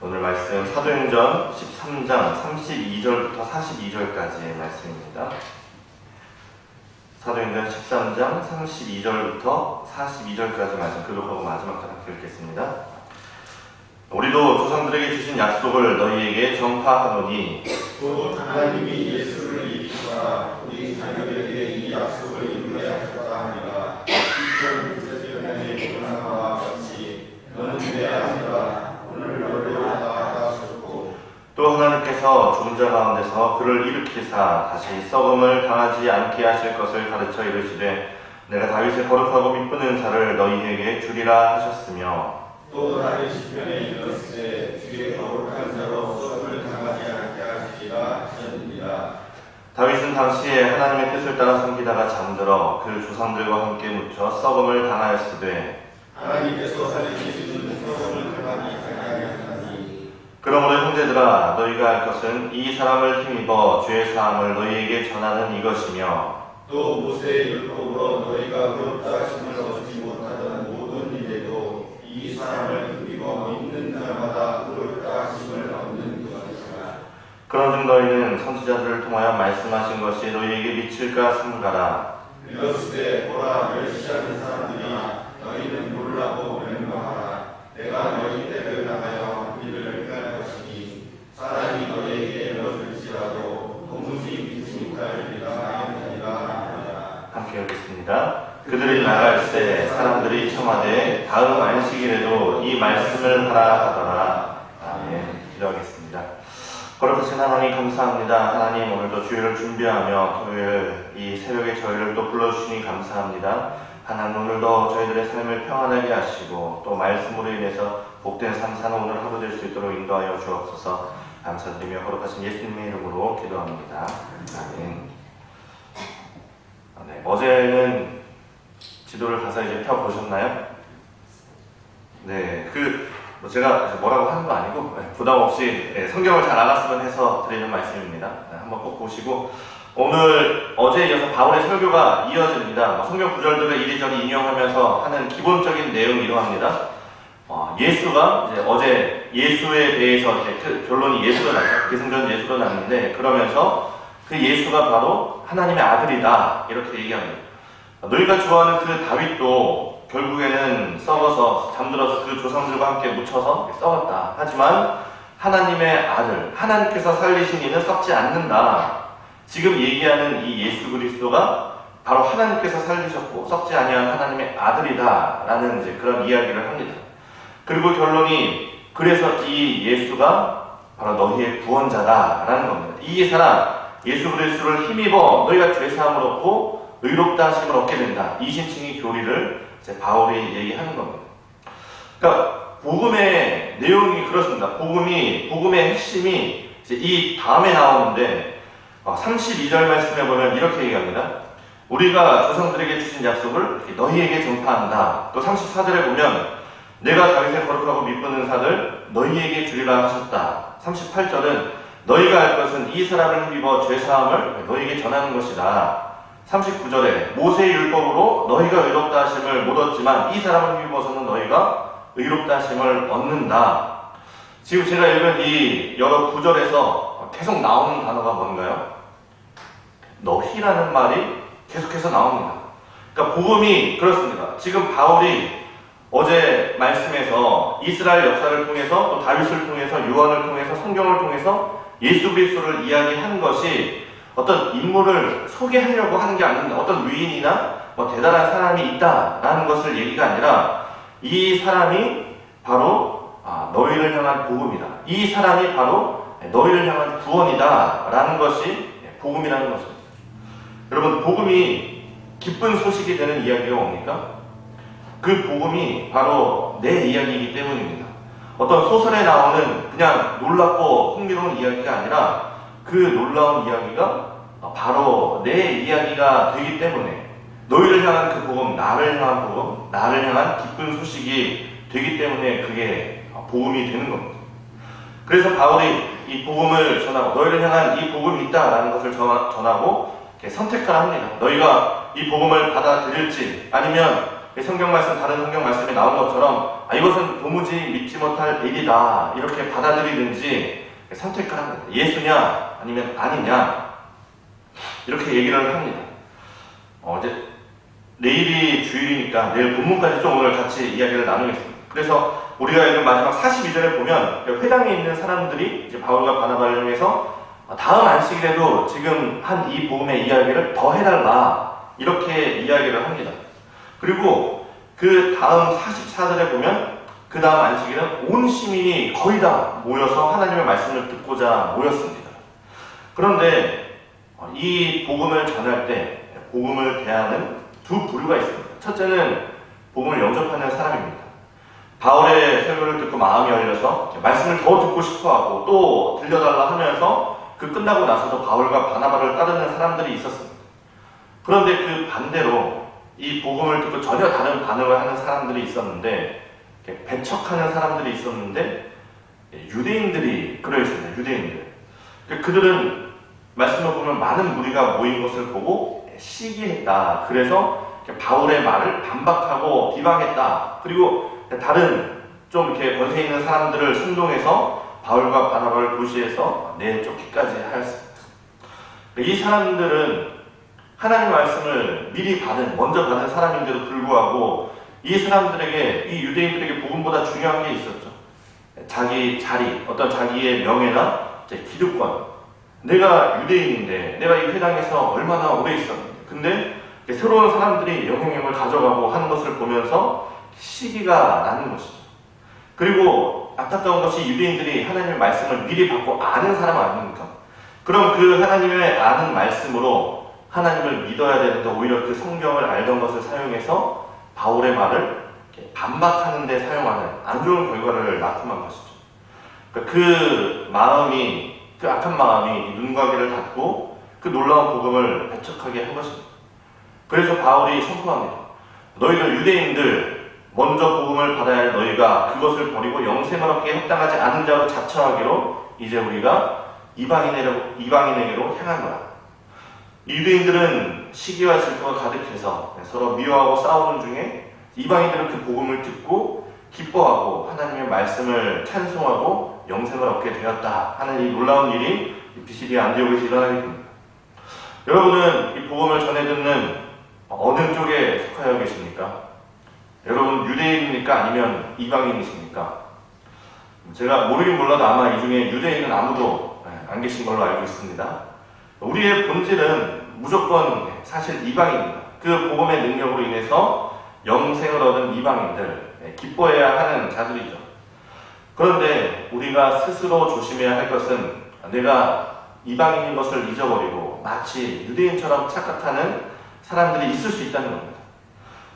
오늘 말씀 사도행전 13장 32절부터 42절까지의 말씀입니다. 사도행전 13장 32절부터 42절까지 말씀 교독하고 마지막까지 함께 읽겠습니다. 우리도 조상들에게 주신 약속을 너희에게 전파하노니 또 하나님이 예수를 일으키사 우리 자녀들에게 이 약속을 이루게 하셨다 하니라. 이전 유대인의 고난과 같이 너는 내 아들아 오늘 너를 낳았다 하셨고 또 하나님께서 죽은 자 가운데서 그를 일으키사 다시 썩음을 당하지 않게 하실 것을 가르쳐 이르시되 내가 다윗의 거룩하고 미쁘는 자를 너희에게 주리라 하셨으며 또 다른 시편에 이르시되 주의 거룩한 자로 썩음을 당하지 않게 하시리라 하셨느니라. 다윗은 당시에 하나님의 뜻을 따라 섬기다가 잠들어 그 조상들과 함께 묻혀 썩음을 당하였으되 하나님께서 살리시는 썩음을 당하지 않게 하시니 그러므로 형제들아 너희가 할 것은 이 사람을 힘입어 죄 사함을 너희에게 전하는 이것이며 또 모세의 율법으로 너희가 의롭다 하심을 얻지 못하던 모든 일에도 이 사람을 힘입어 믿는 자마다 의롭다 하심을 얻는 것이라. 그런즉 너희는 선지자들을 통하여 말씀하신 것이 너희에게 미칠까 삼가라. 이르시되 보라 멸시하는 사람들이 너희는 놀라고 멸망하라. 내가 너희 때를 나가여 이를 행할 것이니 사람이 너희에게 일러줄지라도 도무지 믿지 못하리라 하니라. 함께 읽겠습니다. 그들이 나갈새 사람들이 청하되 다음 안식일에도 이 말씀을 하라 하더라. 아멘. 기도하겠습니다. 거룩하신 하나님 감사합니다. 하나님 오늘도 주일을 준비하며 토요일 이 새벽에 저희를 또 불러주시니 감사합니다. 하나님 오늘도 저희들의 삶을 평안하게 하시고 또 말씀으로 인해서 복된 삶 사는 오늘 하루 될 수 있도록 인도하여 주옵소서. 감사드리며 거룩하신 예수님의 이름으로 기도합니다. 아멘. 네, 어제는 지도를 가서 이제 펴보셨나요? 네, 제가 뭐라고 하는 거 아니고 부담 없이 성경을 잘 알았으면 해서 드리는 말씀입니다. 한번 꼭 보시고 오늘 어제에 이어서 바울의 설교가 이어집니다. 성경 구절들을 이리저리 인용하면서 하는 기본적인 내용이 이러합니다. 예수가 이제 어제 예수에 대해서 결론이 예수로 났죠. 기승전 예수로 났는데 그러면서 그 예수가 바로 하나님의 아들이다 이렇게 얘기합니다. 너희가 좋아하는 그 다윗도 결국에는 썩어서 잠들어서 그 조상들과 함께 묻혀서 썩었다. 하지만 하나님의 아들, 하나님께서 살리신 이는 썩지 않는다. 지금 얘기하는 이 예수 그리스도가 바로 하나님께서 살리셨고 썩지 아니한 하나님의 아들이다 라는 이제 그런 이야기를 합니다. 그리고 결론이 그래서 이 예수가 바로 너희의 구원자다 라는 겁니다. 이 사람 예수 그리스도를 힘입어 너희가 죄사함을 얻고 의롭다 하심을 얻게 된다. 이 신칭의 교리를 이제 바울이 얘기하는 겁니다. 그러니까 복음의 내용이 그렇습니다. 복음의 핵심이 이제 이 다음에 나오는데 32절 말씀에 보면 이렇게 얘기합니다. 우리가 조상들에게 주신 약속을 너희에게 전파한다. 또 34절에 보면 내가 다윗의 거룩하고 미쁘는 산을 너희에게 주리라 하셨다. 38절은 너희가 할 것은 이 사람을 힘입어 죄사함을 너희에게 전하는 것이다. 39절에 모세의 율법으로 너희가 의롭다 하심을 못 얻지만 이 사람을 힘입어서는 너희가 의롭다 하심을 얻는다. 지금 제가 읽은 이 여러 구절에서 계속 나오는 단어가 뭔가요? 너희라는 말이 계속해서 나옵니다. 그러니까 복음이 그렇습니다. 지금 바울이 어제 말씀에서 이스라엘 역사를 통해서 또 다윗을 통해서 요한을 통해서 성경을 통해서 예수 그리스도를 이야기한 것이 어떤 인물을 소개하려고 하는 게 아닙니다. 어떤 위인이나 대단한 사람이 있다라는 것을 얘기가 아니라 이 사람이 바로 너희를 향한 복음이다. 이 사람이 바로 너희를 향한 구원이다라는 것이 복음이라는 것입니다. 여러분 복음이 기쁜 소식이 되는 이야기가 뭡니까? 그 복음이 바로 내 이야기이기 때문입니다. 어떤 소설에 나오는 그냥 놀랍고 흥미로운 이야기가 아니라 그 놀라운 이야기가 바로 내 이야기가 되기 때문에 너희를 향한 그 복음, 나를 향한 복음, 나를 향한 기쁜 소식이 되기 때문에 그게 복음이 되는 겁니다. 그래서 바울이 이 복음을 전하고 너희를 향한 이 복음이 있다라는 것을 전하고 선택하라 합니다. 너희가 이 복음을 받아들일지 아니면 성경 말씀, 다른 성경 말씀에 나온 것처럼 이것은 도무지 믿지 못할 일이다 이렇게 받아들이든지 선택을 합니다. 예수냐 아니면 아니냐 이렇게 얘기를 합니다. 이제 내일이 주일이니까 내일 본문까지 좀 오늘 같이 이야기를 나누겠습니다. 그래서 우리가 이런 마지막 42절에 보면 회당에 있는 사람들이 이제 바울과 바나바를 통해서 다음 안식일에도 지금 한 이 복음의 이야기를 더 해달라 이렇게 이야기를 합니다. 그리고 그 다음 44절에 보면 그 다음 안식일은 온 시민이 거의 다 모여서 하나님의 말씀을 듣고자 모였습니다. 그런데 이 복음을 전할 때 복음을 대하는 두 부류가 있습니다. 첫째는 복음을 영접하는 사람입니다. 바울의 설교를 듣고 마음이 열려서 말씀을 더 듣고 싶어하고 또 들려달라 하면서 그 끝나고 나서도 바울과 바나바를 따르는 사람들이 있었습니다. 그런데 그 반대로 이 복음을 듣고 전혀 다른 반응을 하는 사람들이 있었는데 배척하는 사람들이 있었는데 유대인들이 그러했습니다. 유대인들. 그들은 말씀을 보면 많은 무리가 모인 것을 보고 시기했다. 그래서 바울의 말을 반박하고 비방했다. 그리고 다른 좀 이렇게 권세 있는 사람들을 선동해서 바울과 바나바를 도시에서 내쫓기까지 하였습니다. 이 사람들은 하나님의 말씀을 미리 먼저 받은 사람인데도 불구하고 이 사람들에게, 이 유대인들에게 복음보다 중요한 게 있었죠. 자기 자리, 어떤 자기의 명예나 기득권. 내가 유대인인데 내가 이 회당에서 얼마나 오래 있었는데 근데 새로운 사람들이 영향력을 가져가고 하는 것을 보면서 시기가 나는 것이죠. 그리고 안타까운 것이 유대인들이 하나님의 말씀을 미리 받고 아는 사람 아닙니까? 그럼 그 하나님의 아는 말씀으로 하나님을 믿어야 되는데 오히려 그 성경을 알던 것을 사용해서 바울의 말을 반박하는 데 사용하는 안 좋은 결과를 낳고만 것이죠. 그 마음이, 그 악한 마음이 눈과 귀를 닫고 그 놀라운 복음을 배척하게 한 것입니다. 그래서 바울이 선포합니다. 너희들 유대인들 먼저 복음을 받아야 할 너희가 그것을 버리고 영생을 얻기에 합당하지 않은 자로 자처하기로 이제 우리가 이방인에게로 향하노라. 유대인들은 시기와 질투가 가득해서 서로 미워하고 싸우는 중에 이방인들은 그 복음을 듣고 기뻐하고 하나님의 말씀을 찬송하고 영생을 얻게 되었다 하는 이 놀라운 일이 비시디아 안디옥에서 일어나게 됩니다. 여러분은 이 복음을 전해 듣는 어느 쪽에 속하여 계십니까? 여러분 유대인입니까? 아니면 이방인이십니까? 제가 모르긴 몰라도 아마 이 중에 유대인은 아무도 안 계신 걸로 알고 있습니다. 우리의 본질은 무조건 사실 이방인입니다. 그 복음의 능력으로 인해서 영생을 얻은 이방인들, 기뻐해야 하는 자들이죠. 그런데 우리가 스스로 조심해야 할 것은 내가 이방인인 것을 잊어버리고 마치 유대인처럼 착각하는 사람들이 있을 수 있다는 겁니다.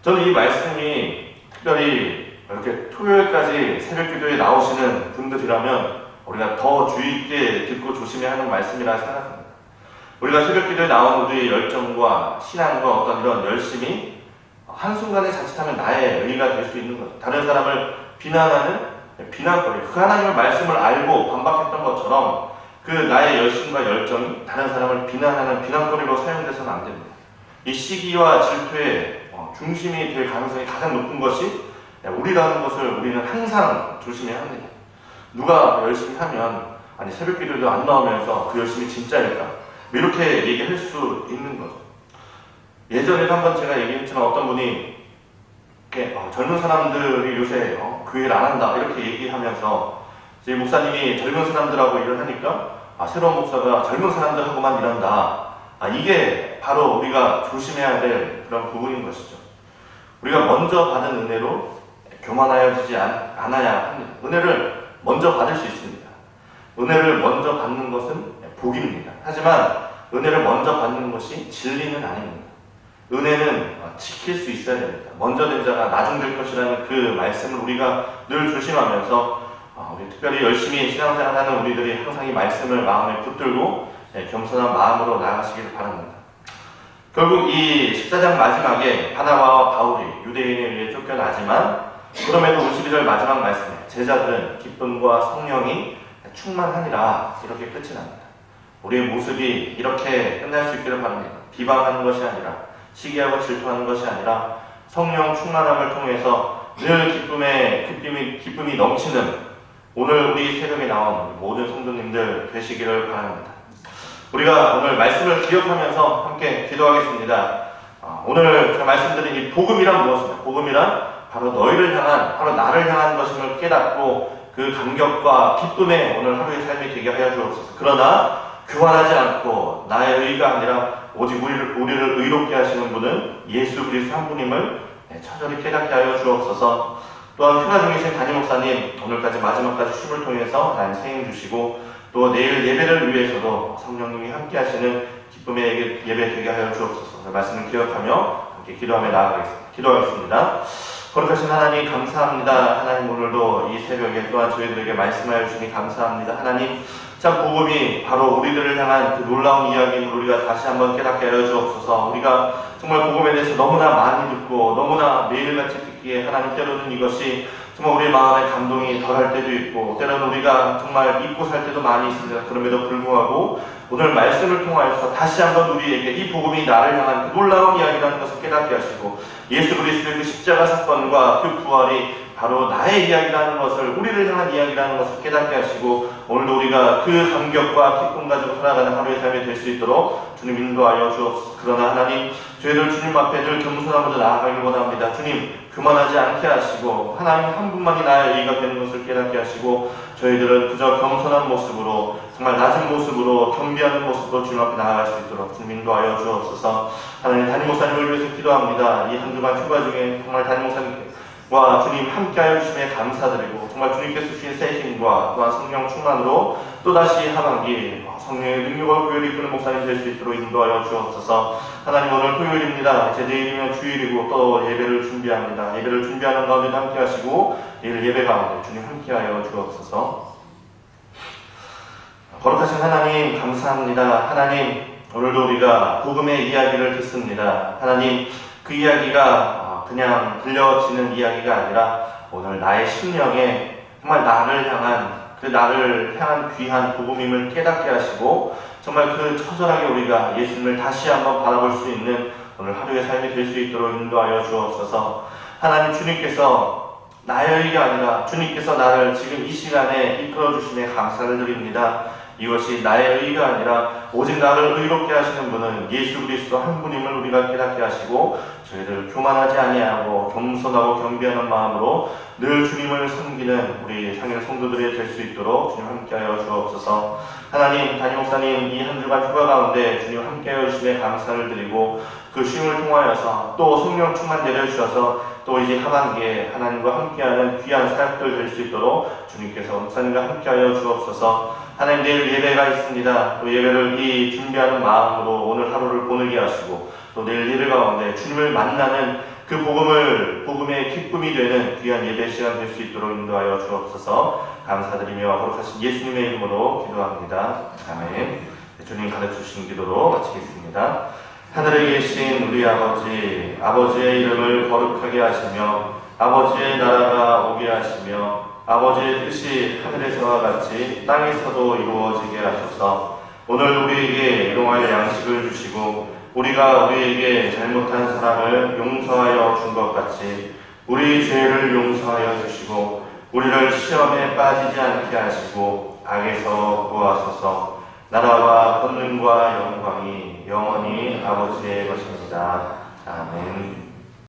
저는 이 말씀이 특별히 이렇게 토요일까지 새벽 기도에 나오시는 분들이라면 우리가 더 주의 있게 듣고 조심해야 하는 말씀이라 생각합니다. 우리가 새벽 기도에 나온 우리의 열정과 신앙과 어떤 이런 열심이 한순간에 자칫하면 나의 의의가 될 수 있는 거죠. 다른 사람을 비난하는 비난거리, 그 하나님의 말씀을 알고 반박했던 것처럼 그 나의 열심과 열정이 다른 사람을 비난하는 비난거리로 사용돼서는 안 됩니다. 이 시기와 질투의 중심이 될 가능성이 가장 높은 것이 우리라는 것을 우리는 항상 조심해야 합니다. 누가 열심히 하면 아니 새벽 기도에도 안 나오면서 그 열심이 진짜일까? 이렇게 얘기할 수 있는 거죠. 예전에도 한번 제가 얘기했지만 어떤 분이 젊은 사람들이 요새 교회를 안 한다 이렇게 얘기하면서 제 목사님이 젊은 사람들하고 일을 하니까 새로운 목사가 젊은 사람들하고만 일한다. 이게 바로 우리가 조심해야 될 그런 부분인 것이죠. 우리가 먼저 받은 은혜로 교만하여지지 않아야 합니다. 은혜를 먼저 받을 수 있습니다. 은혜를 먼저 받는 것은 복입니다. 하지만 은혜를 먼저 받는 것이 진리는 아닙니다. 은혜는 지킬 수 있어야 됩니다. 먼저 된 자가 나중될 것이라는 그 말씀을 우리가 늘 조심하면서 우리 특별히 열심히 신앙생활하는 우리들이 항상 이 말씀을 마음에 붙들고 겸손한 마음으로 나아가시기를 바랍니다. 결국 이 14장 마지막에 바나바와 바울이 유대인에 의해 쫓겨나지만 그럼에도 52절 마지막 말씀에 제자들은 기쁨과 성령이 충만하니라 이렇게 끝이 납니다. 우리의 모습이 이렇게 끝날 수 있기를 바랍니다. 비방하는 것이 아니라 시기하고 질투하는 것이 아니라 성령 충만함을 통해서 늘 기쁨이 넘치는 오늘 우리 새벽에 나온 모든 성도님들 되시기를 바랍니다. 우리가 오늘 말씀을 기억하면서 함께 기도하겠습니다. 오늘 제가 말씀드린 이 복음이란 무엇입니까? 복음이란 바로 너희를 향한, 바로 나를 향한 것임을 깨닫고 그 감격과 기쁨에 오늘 하루의 삶이 되게 하여 주옵소서. 그러나 교만하지 않고 나의 의가 아니라 오직 우리를 의롭게 하시는 분은 예수 그리스도 한 분임을 처절히 깨닫게 하여 주옵소서. 또한 휴가 중이신 담임 목사님 오늘까지 마지막까지 춤을 통해서 하나님 세임 주시고 또 내일 예배를 위해서도 성령님이 함께 하시는 기쁨의 예배 되게 하여 주옵소서. 말씀을 기억하며 함께 기도하며 기도하겠습니다. 거룩하신 하나님 감사합니다. 하나님 오늘도 이 새벽에 또한 저희들에게 말씀하여 주시니 감사합니다. 하나님 참 복음이 바로 우리들을 향한 그 놀라운 이야기를 우리가 다시 한번 깨닫게 하여 주옵소서. 우리가 정말 복음에 대해서 너무나 많이 듣고 너무나 매일같이 듣기에 하나님 때로는 이것이 정말 우리 마음에 감동이 덜할 때도 있고 때로는 우리가 정말 잊고 살 때도 많이 있습니다. 그럼에도 불구하고 오늘 말씀을 통하여서 다시 한번 우리에게 이 복음이 나를 향한 그 놀라운 이야기라는 것을 깨닫게 하시고 예수 그리스도의 그 십자가 사건과 그 부활이 바로 나의 이야기라는 것을, 우리를 향한 이야기라는 것을 깨닫게 하시고 오늘도 우리가 그 감격과 기쁨 가지고 살아가는 하루의 삶이 될 수 있도록 주님 인도하여 주옵소서. 그러나 하나님 저희들 주님 앞에 늘 겸손함으로 나아가길 원합니다. 주님 그만하지 않게 하시고 하나님 한 분만이 나의 의가 되는 것을 깨닫게 하시고 저희들은 그저 겸손한 모습으로 정말 낮은 모습으로 겸비하는 모습으로 주님 앞에 나아갈 수 있도록 주님 인도하여 주옵소서. 하나님 담임 목사님을 위해서 기도합니다. 이 한 주간 휴가 중에 정말 담임 목사님과 주님 함께하여 주심에 감사드리고 정말 주님께서 주신 새 힘과 또한 성령 충만으로 또다시 하반기 성령의 능력과 교회를 이끄는 목사님 될 수 있도록 인도하여 주옵소서. 하나님 오늘 토요일입니다. 이제 내일이면 주일이고 또 예배를 준비합니다. 예배를 준비하는 가운데 함께 하시고 내일 예배 가운데 주님 함께하여 주옵소서. 거룩하신 하나님 감사합니다. 하나님 오늘도 우리가 복음의 이야기를 듣습니다. 하나님 그 이야기가 그냥 들려지는 이야기가 아니라 오늘 나의 심령에 정말 나를 향한 귀한 복음임을 깨닫게 하시고 정말 그 처절하게 우리가 예수님을 다시 한번 바라볼 수 있는 오늘 하루의 삶이 될 수 있도록 인도하여 주옵소서. 하나님 주님께서 나의 의가 아니라 주님께서 나를 지금 이 시간에 이끌어 주심에 감사를 드립니다. 이것이 나의 의가 아니라 오직 나를 의롭게 하시는 분은 예수 그리스도 한 분임을 우리가 깨닫게 하시고 저희들 교만하지 아니하고 겸손하고 경배하는 마음으로 늘 주님을 섬기는 우리 상일 성도들이 될 수 있도록 주님 함께하여 주옵소서. 하나님 담임 목사님 이 한 주간 휴가 가운데 주님 함께하여 주심에 감사를 드리고 그 쉼을 통하여서 또 성령 충만 내려주셔서 또 이제 하반기에 하나님과 함께하는 귀한 사역들 될 수 있도록 주님께서 목사님과 함께하여 주옵소서. 하나님 내일 예배가 있습니다. 또 예배를 이 준비하는 마음으로 오늘 하루를 보내게 하시고 또 내일 예배 가운데 주님을 만나는 그 복음의 기쁨이 되는 귀한 예배 시간 될 수 있도록 인도하여 주옵소서. 감사드리며 거룩하신 예수님의 이름으로 기도합니다. 아멘. 주님 가르쳐주신 기도로 마치겠습니다. 하늘에 계신 우리 아버지, 아버지의 이름을 거룩하게 하시며 아버지의 나라가 오게 하시며 아버지의 뜻이 하늘에서와 같이 땅에서도 이루어지게 하소서. 오늘 우리에게 일용할 양식을 주시고 우리가 우리에게 잘못한 사람을 용서하여 준 것 같이 우리 죄를 용서하여 주시고 우리를 시험에 빠지지 않게 하시고 악에서 구하소서. 나라와 권능과 영광이 영원히 아버지의 것입니다. 아멘.